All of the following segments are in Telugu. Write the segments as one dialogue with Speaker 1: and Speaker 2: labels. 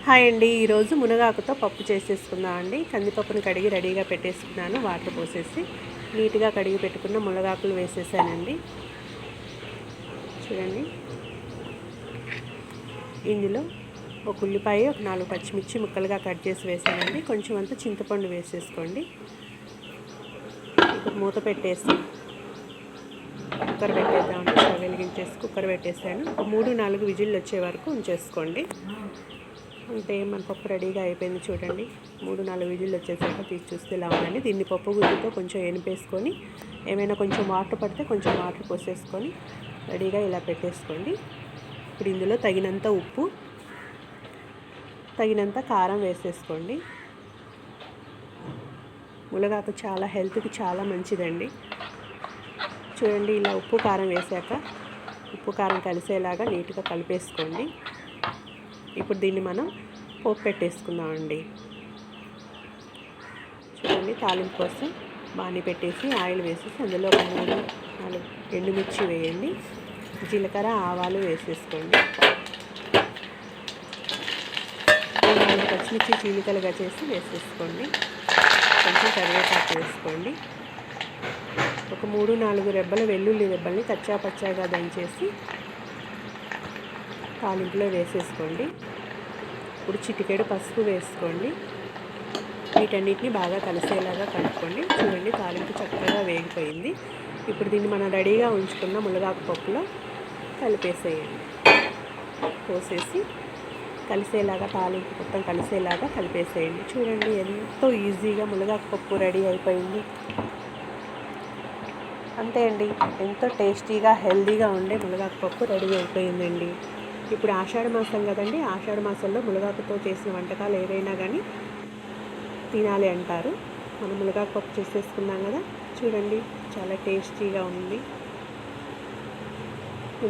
Speaker 1: హాయ్ అండి, ఈరోజు మునగాకుతో పప్పు చేసేసుకుందాం అండి. కందిపప్పును కడిగి రెడీగా పెట్టేసుకున్నాను. వాటర్ పోసేసి నీట్గా కడిగి పెట్టుకున్న మునగాకులు వేసేసానండి. చూడండి, ఇందులో ఒక ఉల్లిపాయ, ఒక 4 పచ్చిమిర్చి ముక్కలుగా కట్ చేసి వేసానండి. కొంచెం అంత చింతపండు వేసేసుకోండి. ఇప్పుడు మూత పెట్టేసి కుక్కర్ పెట్టేద్దామండి. స్టవ్ వెలిగించేసి కుక్కర్ పెట్టేసాను. 3-4 విజిల్లు వచ్చే వరకు ఉంచేసుకోండి. అంటే మన పప్పు రెడీగా అయిపోయింది. చూడండి, 3-4 విజిల్లు వచ్చేసాక తీసి చూస్తే ఇలా ఉందండి. దీన్ని పప్పు గుజ్జుతో కొంచెం ఎనిపేసుకొని, ఏమైనా కొంచెం వాటర్ పడితే కొంచెం వాటర్ పోసేసుకొని రెడీగా ఇలా పెట్టేసుకోండి. ఇప్పుడు ఇందులో తగినంత ఉప్పు, తగినంత కారం వేసేసుకోండి. మునగాకు చాలా హెల్త్కి చాలా మంచిదండి. చూడండి, ఇలా ఉప్పు కారం వేసాక ఉప్పు కారం కలిసేలాగా నీట్గా కలిపేసుకోండి. ఇప్పుడు దీన్ని మనం పోపు పెట్టేసుకుందామండి. చూడండి, తాలింపు కోసం బాణీ పెట్టేసి ఆయిల్ వేసేసి అందులో ఒక 3-4 ఎండుమిర్చి వేయండి. జీలకర్ర, ఆవాలు వేసేసుకోండి. 4 పచ్చిమిర్చి చీలికలుగా చేసి వేసేసుకోండి. కొంచెం కరివేపాకు వేసుకోండి. ఒక 3-4 రెబ్బల వెల్లుల్లి రెబ్బల్ని కచ్చా పచ్చాగా దంచేసి తాలింపులో వేసేసుకోండి. ఇప్పుడు చిటికెడు పసుపు వేసుకోండి. వీటన్నిటిని బాగా కలిసేలాగా కలుపుకోండి. చూడండి, తాలింపు చక్కగా వేగిపోయింది. ఇప్పుడు దీన్ని మనం రెడీగా ఉంచుకున్న మునగాకు పప్పులో కలిపేసేయండి. పోసేసి కలిసేలాగా, తాలింపు మొత్తం కలిసేలాగా కలిపేసేయండి. చూడండి, ఎంతో ఈజీగా మునగాకు పప్పు రెడీ అయిపోయింది. అంతే అండి, ఎంతో టేస్టీగా హెల్తీగా ఉండే మునగాకు పప్పు రెడీ అయిపోయిందండి. ఇప్పుడు ఆషాఢ మాసం కదండి. ఆషాఢ మాసంలో మునగాకుతో చేసిన వంటకాలు ఏవైనా కానీ తినాలి అంటారు. మనం మునగాకు పప్పు చేసేసుకున్నాం కదా. చూడండి, చాలా టేస్టీగా ఉంది.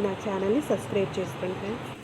Speaker 1: నా ఛానల్ని సబ్స్క్రైబ్ చేసుకోండి ఫ్రెండ్స్.